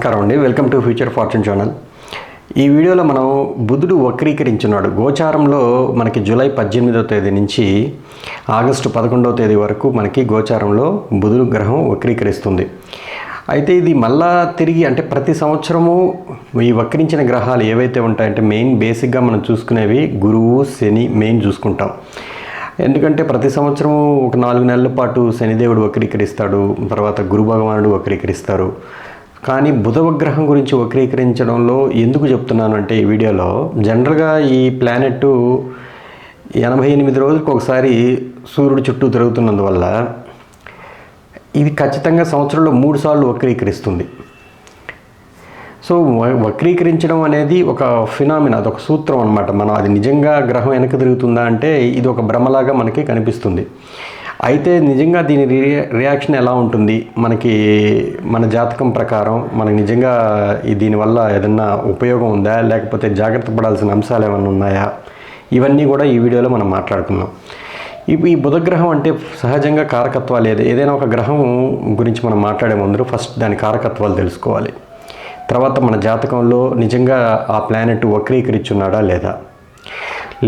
నమస్కారం అండి. Welcome to future fortune channel. ఈ వీడియోలో మనం బుధుడు వక్రీకరించున్నాడు. గోచారంలో మనకి జూలై 18వ తేదీ నుంచి ఆగస్టు 11వ తేదీ వరకు మనకి గోచారంలో బుధుడు గ్రహం వక్రీకరిస్తుంది. అయితే ఇది మళ్ళా తిరిగి అంటే ప్రతి సంవత్సరము ఈ వక్రించిన గ్రహాలు ఏవైతే ఉంటాయంటే మెయిన్ బేసిక్గా మనం చూసుకునేవి గురువు, శని మెయిన్ చూసుకుంటాం. ఎందుకంటే ప్రతి సంవత్సరము ఒక 4 నెలల పాటు శనిదేవుడు వక్రీకరిస్తాడు, తర్వాత గురు భగవానుడు వక్రీకరిస్తారు. కానీ బుధ గ్రహం గురించి వక్రీకరించడంలో ఎందుకు చెప్తున్నాను అంటే ఈ వీడియోలో జనరల్గా ఈ ప్లానెట్ 88 రోజులకు ఒకసారి సూర్యుడు చుట్టూ తిరుగుతున్నందువల్ల ఇది ఖచ్చితంగా సంవత్సరంలో 3 సార్లు వక్రీకరిస్తుంది. సో వక్రీకరించడం అనేది ఒక ఫినామినా, అదొక సూత్రం అనమాట. మనం అది నిజంగా గ్రహం వెనక్కి తిరుగుతుందా అంటే ఇది ఒక భ్రమలాగా మనకి కనిపిస్తుంది. అయితే నిజంగా దీని రియాక్షన్ ఎలా ఉంటుంది, మనకి మన జాతకం ప్రకారం మనకి నిజంగా దీనివల్ల ఏదన్నా ఉపయోగం ఉందా, లేకపోతే జాగ్రత్త పడాల్సిన అంశాలు ఏమైనా ఉన్నాయా, ఇవన్నీ కూడా ఈ వీడియోలో మనం మాట్లాడుకుందాం. ఈ బుధగ్రహం అంటే సహజంగా కారకత్వాలు ఏదైనా ఒక గ్రహం గురించి మనం మాట్లాడే ముందు ఫస్ట్ దాని కారకత్వాలు తెలుసుకోవాలి. తర్వాత మన జాతకంలో నిజంగా ఆ ప్లానెట్ వక్రీకరించున్నాడా లేదా,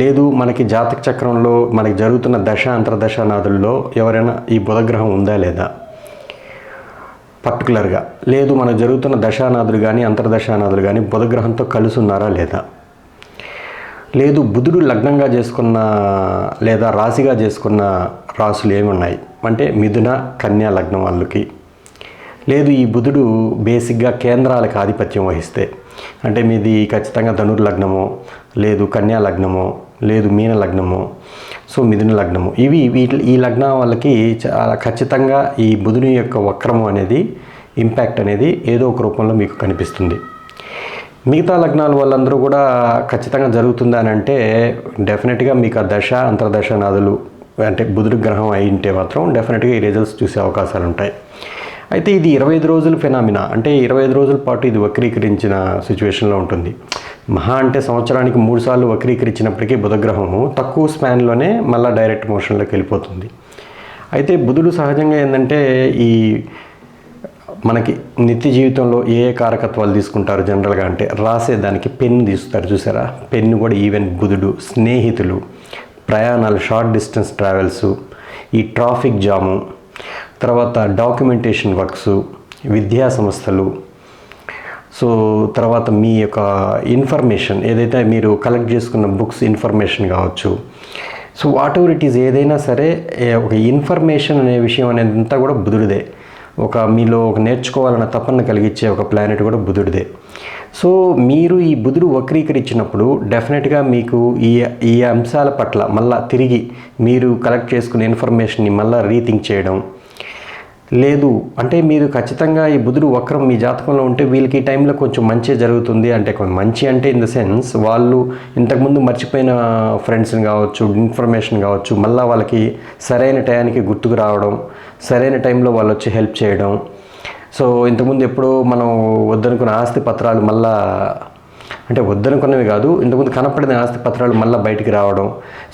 లేదు మనకి జాతక చక్రంలో మనకి జరుగుతున్న దశ అంతర్దశానాదుల్లో ఎవరైనా ఈ బుధగ్రహం ఉందా లేదా పర్టికులర్గా, లేదు మనకు జరుగుతున్న దశానాదులు కానీ అంతర్దశానాదులు కానీ బుధగ్రహంతో కలిసి ఉన్నారా లేదా, లేదు బుధుడు లగ్నంగా చేసుకున్న లేదా రాశిగా చేసుకున్న రాశులు ఏమి ఉన్నాయి అంటే మిథున, కన్యా లగ్నం వాళ్ళకి, లేదు ఈ బుధుడు బేసిక్గా కేంద్రాలకు ఆధిపత్యం వహిస్తే అంటే మీది ఖచ్చితంగా ధనుర్ లగ్నమో, లేదు కన్యా లగ్నమో, లేదు మీన లగ్నమో, సో మిథున లగ్నము, ఈ లగ్నం వాళ్ళకి ఖచ్చితంగా ఈ బుధుని యొక్క వక్రము అనేది ఇంపాక్ట్ అనేది ఏదో ఒక రూపంలో మీకు కనిపిస్తుంది. మిగతా లగ్నాల వాళ్ళందరూ కూడా ఖచ్చితంగా జరుగుతుందా అని అంటే డెఫినెట్గా మీకు ఆ దశ అంతర్దశానాదులు అంటే బుధుడు గ్రహం అయి ఉంటే మాత్రం డెఫినెట్గా ఈ రిజల్ట్స్ చూసే అవకాశాలు ఉంటాయి. అయితే ఇది 25 రోజుల ఫెనామినా, అంటే 25 రోజుల పాటు ఇది వక్రీకరించిన సిచ్యువేషన్లో ఉంటుంది. మహా అంటే సంవత్సరానికి 3 సార్లు వక్రీకరించినప్పటికీ బుధగ్రహము తక్కువ స్పాన్లోనే మళ్ళీ డైరెక్ట్ మోషన్లోకి వెళ్ళిపోతుంది. అయితే బుధుడు సహజంగా ఏంటంటే ఈ మనకి నిత్య జీవితంలో ఏ కారకత్వాలు తీసుకుంటారు జనరల్గా అంటే రాసేదానికి పెన్ను తీస్తారు చూసారా, పెన్ను కూడా ఈవెన్ బుధుడు, స్నేహితులు, ప్రయాణాలు, షార్ట్ డిస్టెన్స్ ట్రావెల్స్, ఈ ట్రాఫిక్ జాము, తర్వాత డాక్యుమెంటేషన్ వర్క్స్, విద్యా సంస్థలు, సో తర్వాత మీ యొక్క ఇన్ఫర్మేషన్ ఏదైతే మీరు కలెక్ట్ చేసుకున్న బుక్స్ ఇన్ఫర్మేషన్ కావచ్చు, so what ever it is ఏదైనా సరే ఒక ఇన్ఫర్మేషన్ అనే విషయం అనేది అంతా కూడా బుధుడిదే. మీలో ఒక నేర్చుకోవాలన్న తపన కలిగించే ఒక ప్లానెట్ కూడా బుధుడిదే. సో మీరు ఈ బుధుడు వక్రీకరించినప్పుడు డెఫినెట్గా మీకు ఈ అంశాల పట్ల మళ్ళా తిరిగి మీరు కలెక్ట్ చేసుకునే ఇన్ఫర్మేషన్ని మళ్ళీ రీథింక్ చేయడం, లేదు అంటే మీరు ఖచ్చితంగా ఈ బుధుడు వక్రం మీ జాతకంలో ఉంటే వీళ్ళకి ఈ టైంలో కొంచెం మంచి జరుగుతుంది. అంటే కొంచెం మంచి అంటే ఇన్ ద సెన్స్ వాళ్ళు ఇంతకుముందు మర్చిపోయిన ఫ్రెండ్స్ని కావచ్చు, ఇన్ఫర్మేషన్ కావచ్చు, మళ్ళీ వాళ్ళకి సరైన టయానికి గుర్తుకు రావడం, సరైన టైంలో వాళ్ళు వచ్చి హెల్ప్ చేయడం. సో ఇంతకుముందు ఎప్పుడో మనం వద్దనుకున్న ఆస్తి పత్రాలు మళ్ళా అంటే వద్దనుకున్నవి కాదు, ఇంతకుముందు కనపడిన ఆస్తి పత్రాలు మళ్ళీ బయటికి రావడం.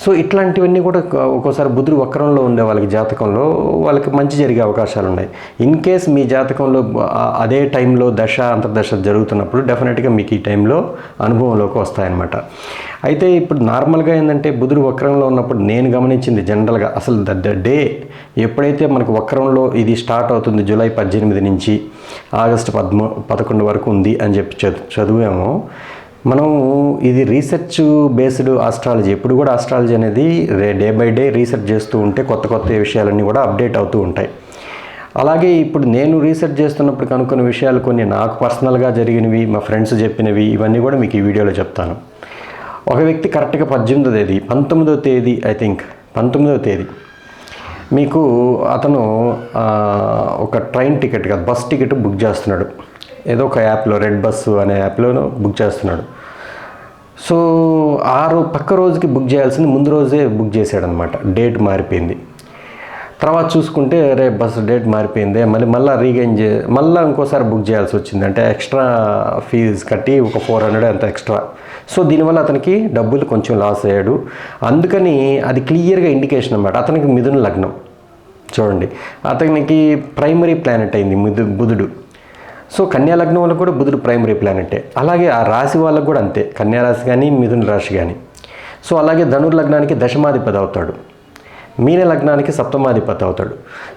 సో ఇట్లాంటివన్నీ కూడా ఒక్కోసారి బుధుడు వక్రంలో ఉండే వాళ్ళకి జాతకంలో వాళ్ళకి మంచి జరిగే అవకాశాలు ఉన్నాయి. ఇన్ కేస్ మీ జాతకంలో అదే టైంలో దశ అంతర్దశ జరుగుతున్నప్పుడు డెఫినెట్గా మీకు ఈ టైంలో అనుభవంలోకి వస్తాయన్నమాట. అయితే ఇప్పుడు నార్మల్గా ఏంటంటే బుధుడు వక్రంలో ఉన్నప్పుడు నేను గమనించింది జనరల్గా అసలు ద డే ఎప్పుడైతే మనకు వక్రంలో ఇది స్టార్ట్ అవుతుంది జూలై 18 నుంచి ఆగస్టు 11 వరకు ఉంది అని చెప్పి చదివామో మనం ఇది రీసెర్చ్ బేస్డ్ ఆస్ట్రాలజీ. ఎప్పుడు కూడా ఆస్ట్రాలజీ అనేది డే బై డే రీసెర్చ్ చేస్తూ ఉంటే కొత్త విషయాలన్నీ కూడా అప్డేట్ అవుతూ ఉంటాయి. అలాగే ఇప్పుడు నేను రీసెర్చ్ చేస్తున్నప్పుడు కనుక్కున్న విషయాలు కొన్ని నాకు పర్సనల్గా జరిగినవి, మా ఫ్రెండ్స్ చెప్పినవి, ఇవన్నీ కూడా మీకు ఈ వీడియోలో చెప్తాను. ఒక వ్యక్తి కరెక్ట్గా 19వ తేదీ ఐ థింక్ 19వ తేదీ మీకు అతను ఒక ట్రైన్ టికెట్ కాదు బస్ టికెట్ బుక్ చేస్తున్నాడు. ఏదో ఒక యాప్లో రెడ్ బస్సు అనే యాప్లో బుక్ చేస్తున్నాడు. సో పక్క రోజుకి బుక్ చేయాల్సింది ముందు రోజే బుక్ చేశాడనమాట. డేట్ మారిపోయింది. తర్వాత చూసుకుంటే బస్ డేట్ మారిపోయింది, మళ్ళీ రీగైన్ మళ్ళీ ఇంకోసారి బుక్ చేయాల్సి వచ్చింది. అంటే ఎక్స్ట్రా ఫీజు కట్టి ఒక 400 అంత ఎక్స్ట్రా. సో దీనివల్ల అతనికి డబ్బులు కొంచెం లాస్ అయ్యాడు. అందుకని అది క్లియర్గా ఇండికేషన్ అన్నమాట. అతనికి మిథున లగ్నం చూడండి, అతనికి ప్రైమరీ ప్లానెట్ అయింది బుధుడు. సో కన్యా లగ్నం వాళ్ళకు కూడా బుధుడు ప్రైమరీ ప్లానెటే. అలాగే ఆ రాశి వాళ్ళకు కూడా అంతే, కన్యా రాశి కానీ మిథున రాశి కానీ. సో అలాగే ధనుర్లగ్నానికి దశమాధిపతి అవుతాడు, మీన లగ్నానికి సప్తమాధిపతి అవుతాడు.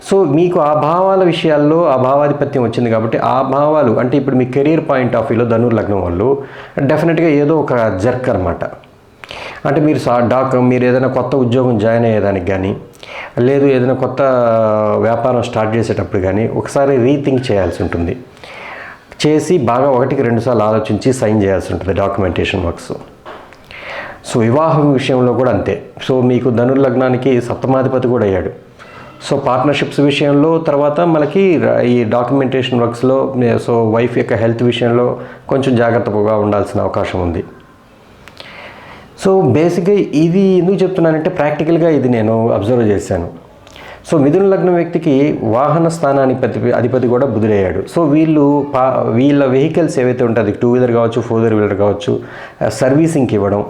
సో మీకు ఆ భావాల విషయాల్లో ఆ భావాధిపత్యం వచ్చింది కాబట్టి ఆ భావాలు అంటే ఇప్పుడు మీ కెరీర్ పాయింట్ ఆఫ్ వ్యూలో ధనుర్లగ్నం వాళ్ళు డెఫినెట్గా ఏదో ఒక జర్క్ అనమాట. అంటే మీరు ఏదైనా కొత్త ఉద్యోగం జాయిన్ అయ్యేదానికి కానీ, లేదు ఏదైనా కొత్త వ్యాపారం స్టార్ట్ చేసేటప్పుడు కానీ ఒకసారి రీథింక్ చేయాల్సి ఉంటుంది. చేసి బాగా 1-2 సార్లు ఆలోచించి సైన్ చేయాల్సి ఉంటుంది డాక్యుమెంటేషన్ వర్క్స్. సో వివాహం విషయంలో కూడా అంతే. సో మీకు ధనుర్లగ్నానికి సప్తమాధిపతి కూడా అయ్యాడు. సో పార్ట్నర్షిప్స్ విషయంలో తర్వాత మనకి ఈ డాక్యుమెంటేషన్ వర్క్స్లో సో వైఫ్ యొక్క హెల్త్ విషయంలో కొంచెం జాగ్రత్తగా ఉండాల్సిన అవకాశం ఉంది. సో బేసిక్గా ఇది ఎందుకు చెప్తున్నానంటే ప్రాక్టికల్గా ఇది నేను అబ్జర్వ్ చేశాను. సో మిథున లగ్నం వ్యక్తికి వాహన స్థానానికి అధిపతి కూడా బుధుడయ్యాడు. సో వీళ్ళ వెహికల్స్ ఏవైతే ఉంటాయి, 2 వీలర్ కావచ్చు, 4 వీలర్ కావచ్చు, సర్వీసింగ్కి ఇవ్వడం,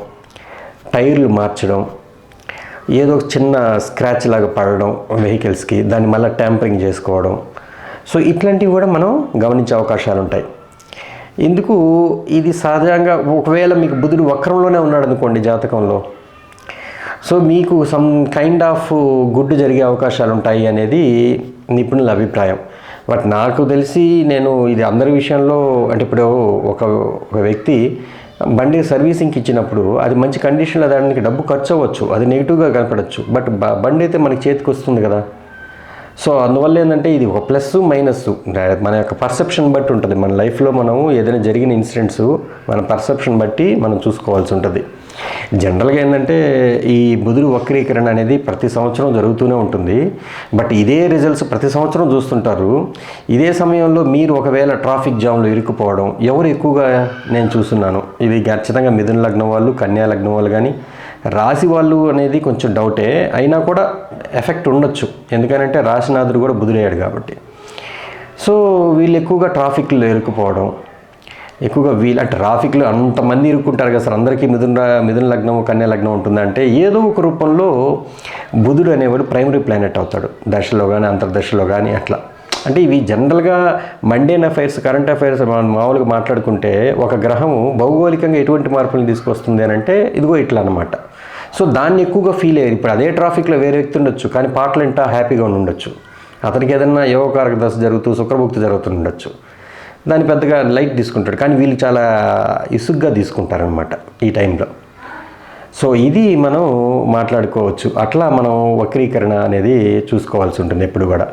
టైర్లు మార్చడం, ఏదో చిన్న స్క్రాచ్ లాగా పడడం వెహికల్స్కి, దాన్ని మళ్ళీ ట్యాంపరింగ్ చేసుకోవడం. సో ఇట్లాంటివి కూడా మనం గమనించే అవకాశాలు ఉంటాయి. ఎందుకు ఇది సహజంగా ఒకవేళ మీకు బుధుడు వక్రంలోనే ఉన్నాడు అనుకోండి జాతకంలో, సో మీకు సమ్ కైండ్ ఆఫ్ గుడ్ జరిగే అవకాశాలు ఉంటాయి అనేది నిపుణుల అభిప్రాయం. బట్ నాకు తెలిసి నేను ఇది అందరి విషయంలో అంటే ఇప్పుడు ఒక వ్యక్తి బండి సర్వీసింగ్కి ఇచ్చినప్పుడు అది మంచి కండిషన్లో దానికి డబ్బు ఖర్చు అవ్వచ్చు, అది నెగిటివ్గా కనపడవచ్చు, బట్ బండి అయితే మనకి చేతికి వస్తుంది కదా. సో అందువల్ల ఏంటంటే ఇది ఒక ప్లస్ మైనస్ మన యొక్క పర్సెప్షన్ బట్టి ఉంటుంది. మన లైఫ్లో మనం ఏదైనా జరిగిన ఇన్సిడెంట్స్ మన పర్సెప్షన్ బట్టి మనం చూసుకోవాల్సి ఉంటుంది. జనరల్గా ఏంటంటే ఈ బుధుడు వక్రీకరణ అనేది ప్రతి సంవత్సరం జరుగుతూనే ఉంటుంది. బట్ ఇదే రిజల్ట్స్ ప్రతి సంవత్సరం చూస్తుంటారు. ఇదే సమయంలో మీరు ఒకవేళ ట్రాఫిక్ జామ్లో ఇరుక్కుపోవడం ఎవరు ఎక్కువగా నేను చూస్తున్నాను, ఇది ఖచ్చితంగా మిథున లగ్నం వాళ్ళు, కన్యా లగ్నం వాళ్ళు కానీ, రాశి వాళ్ళు అనేది కొంచెం డౌటే, అయినా కూడా ఎఫెక్ట్ ఉండొచ్చు. ఎందుకంటే రాశినాథుడు కూడా బుధుడయ్యాడు కాబట్టి. సో వీళ్ళు ఎక్కువగా ట్రాఫిక్లో ఇరుక్కుపోవడం, ఎక్కువగా అంటే ట్రాఫిక్లో అంతమంది ఇరుక్కుంటారు కదా సార్, అందరికీ మిథున లగ్నం కన్యా లగ్నం ఉంటుందంటే ఏదో ఒక రూపంలో బుధుడు అనేవాడు ప్రైమరీ ప్లానెట్ అవుతాడు, దశలో కానీ అంతర్దశలో కానీ అట్లా. అంటే ఇవి జనరల్గా మండేన్ అఫైర్స్, కరెంట్ అఫైర్స్ మామూలుగా మాట్లాడుకుంటే ఒక గ్రహము భౌగోళికంగా ఎటువంటి మార్పులు తీసుకొస్తుంది అని అంటే ఇదిగో ఇట్లా అనమాట. సో దాన్ని ఎక్కువగా ఫీల్ అయ్యారు. ఇప్పుడు అదే ట్రాఫిక్లో వేరే వ్యక్తి ఉండొచ్చు, కానీ పాటలు వింటా హ్యాపీగా ఉండొచ్చు. అతనికి ఏదన్నా యోగకారక దశ జరుగుతూ శుక్రభుక్తి జరుగుతుండొచ్చు, దాన్ని పెద్దగా లైట్ తీసుకుంటాడు. కానీ వీళ్ళు చాలా ఇసుగ్గా తీసుకుంటారనమాట ఈ టైంలో. సో ఇది మనం మాట్లాడుకోవచ్చు. అట్లా మనం వక్రీకరణ అనేది చూసుకోవాల్సి ఉంటుంది ఎప్పుడు కూడా.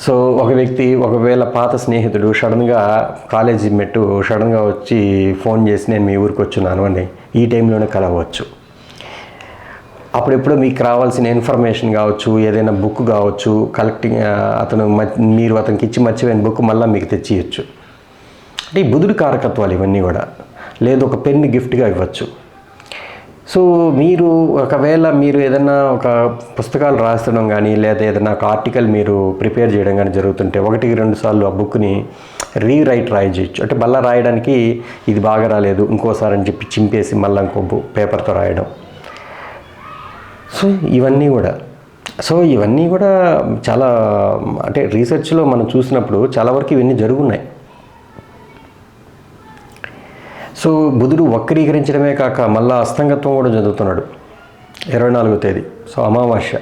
సో ఒక వ్యక్తి ఒకవేళ పాత స్నేహితుడు సడన్గా కాలేజీ మెట్టు సడన్గా వచ్చి ఫోన్ చేసి నేను మీ ఊరికి వచ్చున్నాను అని ఈ టైంలోనే కలవచ్చు. అప్పుడెప్పుడు మీకు రావాల్సిన ఇన్ఫర్మేషన్ కావచ్చు, ఏదైనా బుక్ కావచ్చు, కలెక్టింగ్ మీరు అతనికి ఇచ్చి మర్చిపోయిన బుక్ మళ్ళీ మీకు తెచ్చి ఇవ్వచ్చు. అంటే ఈ బుధుడి కారకత్వాలు ఇవన్నీ కూడా. లేదు ఒక పెన్ గిఫ్ట్గా ఇవ్వచ్చు. సో ఒకవేళ మీరు ఏదైనా ఒక పుస్తకాలు రాసడం కానీ, లేదా ఏదైనా ఒక ఆర్టికల్ మీరు ప్రిపేర్ చేయడం కానీ జరుగుతుంటే 1-2 సార్లు ఆ బుక్ని రీరైట్ చేయొచ్చు. అంటే మళ్ళీ రాయడానికి ఇది బాగా రాలేదు ఇంకోసారి అని చెప్పి చింపేసి మళ్ళీ ఇంకో పేపర్తో రాయడం. సో ఇవన్నీ కూడా చాలా అంటే రీసెర్చ్లో మనం చూసినప్పుడు చాలా వరకు ఇవన్నీ జరుగున్నాయి. సో బుధుడు వక్రీకరించడమే కాక మళ్ళీ అస్తంగత్వం కూడా చదువుతున్నాడు 24వ తేదీ. సో అమావాస్య.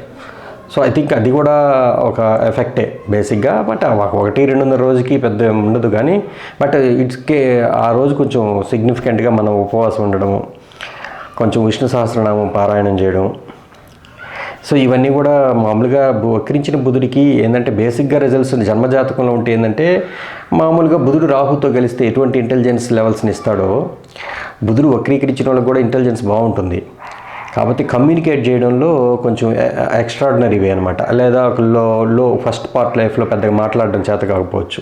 సో ఐ థింక్ అది కూడా ఒక ఎఫెక్టే బేసిక్గా. బట్ 1-2 రోజుకి పెద్ద ఉండదు కానీ, బట్ ఆ రోజు కొంచెం సిగ్నిఫికెంట్గా మనం ఉపవాసం ఉండడము, కొంచెం విష్ణు సహస్రనామం పారాయణం చేయడం. సో ఇవన్నీ కూడా మామూలుగా వక్రించిన బుధుడికి ఏంటంటే బేసిక్గా రిజల్ట్స్ జన్మజాతకంలో ఉంటే ఏంటంటే మామూలుగా బుధుడు రాహుతో కలిస్తే ఎటువంటి ఇంటెలిజెన్స్ లెవెల్స్ని ఇస్తాడో బుధుడు వక్రీకరించిన వాళ్ళకి కూడా ఇంటెలిజెన్స్ బాగుంటుంది. కాబట్టి కమ్యూనికేట్ చేయడంలో కొంచెం ఎక్స్ట్రాడినరీవే అనమాట. లేదా లో ఫస్ట్ పార్ట్ లైఫ్లో పెద్దగా మాట్లాడడం చేత కాకపోవచ్చు,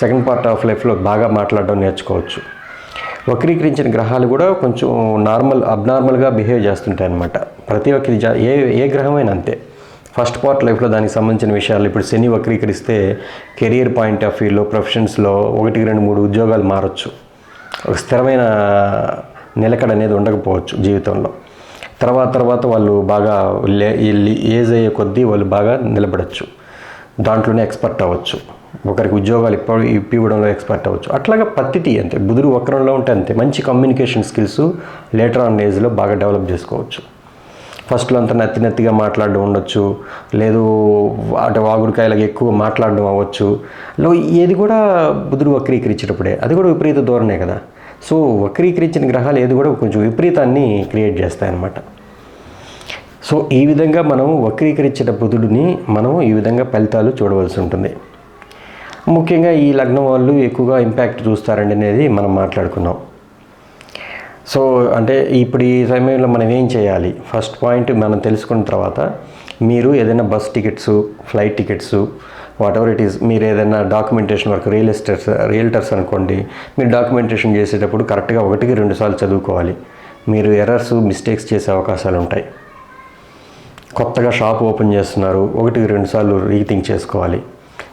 సెకండ్ పార్ట్ ఆఫ్ లైఫ్లో బాగా మాట్లాడడం నేర్చుకోవచ్చు. వక్రీకరించిన గ్రహాలు కూడా కొంచెం అబ్నార్మల్గా బిహేవ్ చేస్తుంటాయి అన్నమాట. ప్రతి ఒక్కరి ఏ గ్రహమైనా అంతే. ఫస్ట్ పార్ట్ లైఫ్లో దానికి సంబంధించిన విషయాలు. ఇప్పుడు శని వక్రీకరిస్తే కెరియర్ పాయింట్ ఆఫ్ వ్యూలో ప్రొఫెషన్స్లో 1-2-3 ఉద్యోగాలు మారచ్చు, ఒక స్థిరమైన నిలకడ అనేది ఉండకపోవచ్చు జీవితంలో. తర్వాత వాళ్ళు బాగా ఏజ్ అయ్యే కొద్దీ వాళ్ళు బాగా నిలబడచ్చు, దాంట్లోనే ఎక్స్పర్ట్ అవ్వచ్చు. ఒకరికి ఉద్యోగాలు ఇప్పివ్వడంలో ఎక్స్పర్ట్ అవ్వచ్చు. అట్లాగా పద్ధతి అంతే, బుధుడు వక్రంలో ఉంటే అంతే, మంచి కమ్యూనికేషన్ స్కిల్స్ లేటర్ ఆన్ ఏజ్లో బాగా డెవలప్ చేసుకోవచ్చు. ఫస్ట్లో అంతా నత్తిగా మాట్లాడడం ఉండొచ్చు, లేదు అంటే వాగుడికాయలాగా ఎక్కువ మాట్లాడడం అవ్వచ్చు. ఏది కూడా బుధుడు వక్రీకరించేటప్పుడే, అది కూడా విపరీత ధోరణే కదా. సో వక్రీకరించిన గ్రహాలు ఏది కూడా కొంచెం విపరీతాన్ని క్రియేట్ చేస్తాయన్నమాట. సో ఈ విధంగా మనం వక్రీకరించిన బుధుడిని మనం ఈ విధంగా ఫలితాలు చూడవలసి ఉంటుంది. ముఖ్యంగా ఈ లగ్నం వాళ్ళు ఎక్కువగా ఇంపాక్ట్ చూస్తారండి అనేది మనం మాట్లాడుకున్నాం. సో అంటే ఇప్పుడు ఈ సమయంలో మనం ఏం చేయాలి? ఫస్ట్ పాయింట్ మనం తెలుసుకున్న తర్వాత మీరు ఏదైనా bus tickets, flight tickets, what ever it is, మీరు ఏదైనా డాక్యుమెంటేషన్ వర్క్, రియల్టర్స్ అనుకోండి, మీరు డాక్యుమెంటేషన్ చేసేటప్పుడు కరెక్ట్గా 1-2 సార్లు చదువుకోవాలి. మీరు ఎర్రర్స్, మిస్టేక్స్ చేసే అవకాశాలు ఉంటాయి. కొత్తగా షాప్ ఓపెన్ చేస్తున్నారు, 1-2 సార్లు రీథింక్ చేసుకోవాలి.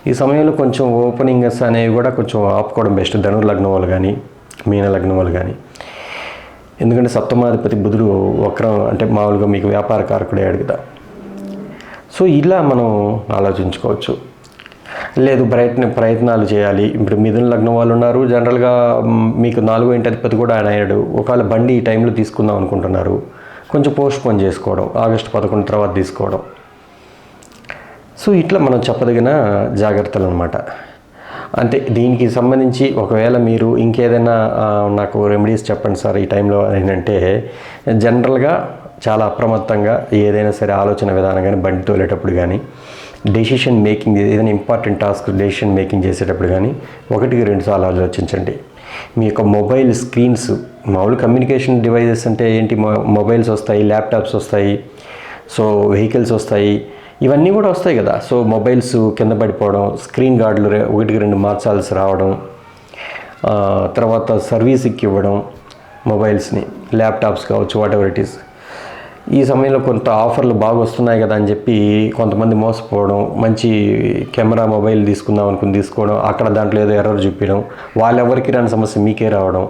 ఈ సమయంలో కొంచెం ఓపెనింగ్స్ అనేవి కూడా కొంచెం ఆపుకోవడం బెస్ట్, ధనుర్లగ్నం వాళ్ళు కానీ మీన లగ్నం వాళ్ళు కానీ. ఎందుకంటే సప్తమాధిపతి బుధుడు వక్రం అంటే మామూలుగా మీకు వ్యాపార కారకుడయ్యాడు కదా. సో ఇలా మనం ఆలోచించుకోవచ్చు. లేదు ప్రయత్నాలు చేయాలి. ఇప్పుడు మిథున లగ్నం వాళ్ళు ఉన్నారు, జనరల్గా మీకు 4వ ఇంటి అధిపతి కూడా ఆయన అయ్యాడు. ఒకవేళ బండి ఈ టైంలో తీసుకుందాం అనుకుంటున్నారు, కొంచెం పోస్ట్పోన్ చేసుకోవడం, ఆగస్టు 11 తర్వాత తీసుకోవడం. సో ఇట్లా మనం చెప్పదగిన జాగ్రత్తలు అన్నమాట. అంటే దీనికి సంబంధించి ఒకవేళ మీరు ఇంకేదైనా నాకు రెమెడీస్ చెప్పండి సార్ ఈ టైంలో ఏంటంటే, జనరల్గా చాలా అప్రమత్తంగా ఏదైనా సరే ఆలోచన విధానం కానీ, బండి తోలేటప్పుడు కానీ, డెసిషన్ మేకింగ్ ఏదైనా ఇంపార్టెంట్ టాస్క్ డెసిషన్ మేకింగ్ చేసేటప్పుడు కానీ 1-2 సార్లు ఆలోచించండి. మీ యొక్క మొబైల్ స్క్రీన్స్, మామూలు కమ్యూనికేషన్ డివైజెస్ అంటే ఏంటి, మొబైల్స్ వస్తాయి, ల్యాప్టాప్స్ వస్తాయి, సో వెహికల్స్ వస్తాయి, ఇవన్నీ కూడా వస్తాయి కదా. సో మొబైల్స్ కింద పడిపోవడం, స్క్రీన్ గార్డులు 1-2 మార్చాల్సి రావడం, తర్వాత సర్వీస్కి ఇవ్వడం మొబైల్స్ని, ల్యాప్టాప్స్ కావచ్చు, వాట్ ఎవర్ ఇట్ ఈస్. ఈ సమయంలో కొంత ఆఫర్లు బాగా వస్తున్నాయి కదా అని చెప్పి కొంతమంది మోసపోవడం, మంచి కెమెరా మొబైల్ తీసుకుందాం అనుకుని తీసుకోవడం, అక్కడ దాంట్లో ఏదో ఎర్రర్ చూపించడం, వాళ్ళెవరికి రాని సమస్య మీకే రావడం,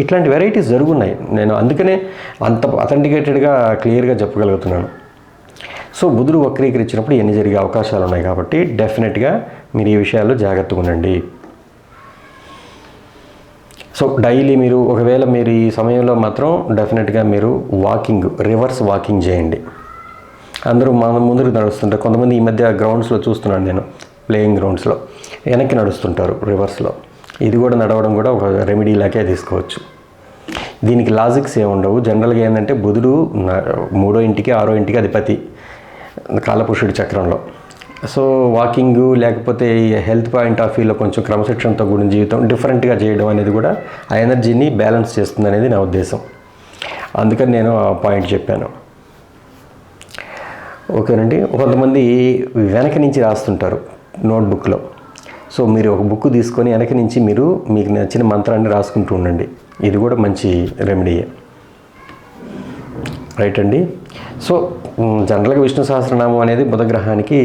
ఇట్లాంటి వెరైటీస్ జరుగున్నాయి. నేను అందుకనే అంత అథెంటికేటెడ్గా క్లియర్గా చెప్పగలుగుతున్నాను. సో బుధుడు వక్రీకరించినప్పుడు ఎన్ని జరిగే అవకాశాలు ఉన్నాయి కాబట్టి డెఫినెట్గా మీరు ఈ విషయాల్లో జాగ్రత్తగా ఉండండి. సో డైలీ మీరు ఒకవేళ మీరు ఈ సమయంలో మాత్రం డెఫినెట్గా మీరు రివర్స్ వాకింగ్ చేయండి. అందరూ ముందుకు నడుస్తుంటారు, కొంతమంది ఈ మధ్య గ్రౌండ్స్లో చూస్తున్నాను నేను, ప్లేయింగ్ గ్రౌండ్స్లో వెనక్కి నడుస్తుంటారు రివర్స్లో. ఇది కూడా నడవడం కూడా ఒక రెమెడీ లాగే తీసుకోవచ్చు. దీనికి లాజిక్స్ ఏముండవు. జనరల్గా ఏంటంటే బుధుడు 3వ ఇంటికి 6వ ఇంటికి అధిపతి కాలపురుషుడి చక్రంలో. సో వాకింగ్ లేకపోతే హెల్త్ పాయింట్ ఆఫ్ వ్యూలో కొంచెం క్రమశిక్షణతో కూడిన జీవితం డిఫరెంట్గా చేయడం అనేది కూడా ఆ ఎనర్జీని బ్యాలెన్స్ చేస్తుంది అనేది నా ఉద్దేశం. అందుకని నేను ఆ పాయింట్ చెప్పాను. ఓకేనండి. కొంతమంది వెనక నుంచి రాస్తుంటారు నోట్బుక్లో. సో మీరు ఒక బుక్ తీసుకొని వెనక నుంచి మీకు నచ్చిన మంత్రాన్ని రాసుకుంటూ ఉండండి. ఇది కూడా మంచి రెమెడీయే. రైట్ అండి. సో జనరల్గా విష్ణు సహస్రనామం అనేది బుధగ్రహానికి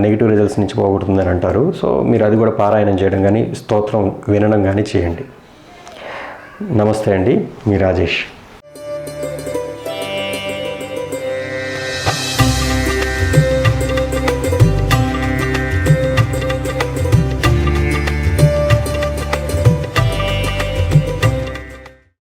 నెగిటివ్ రిజల్ట్స్ నుంచి పోగొడుతుందని అంటారు. సో మీరు అది కూడా పారాయణం చేయడం కానీ, స్తోత్రం వినడం కానీ చేయండి. నమస్తే అండి, మీ రాజేష్.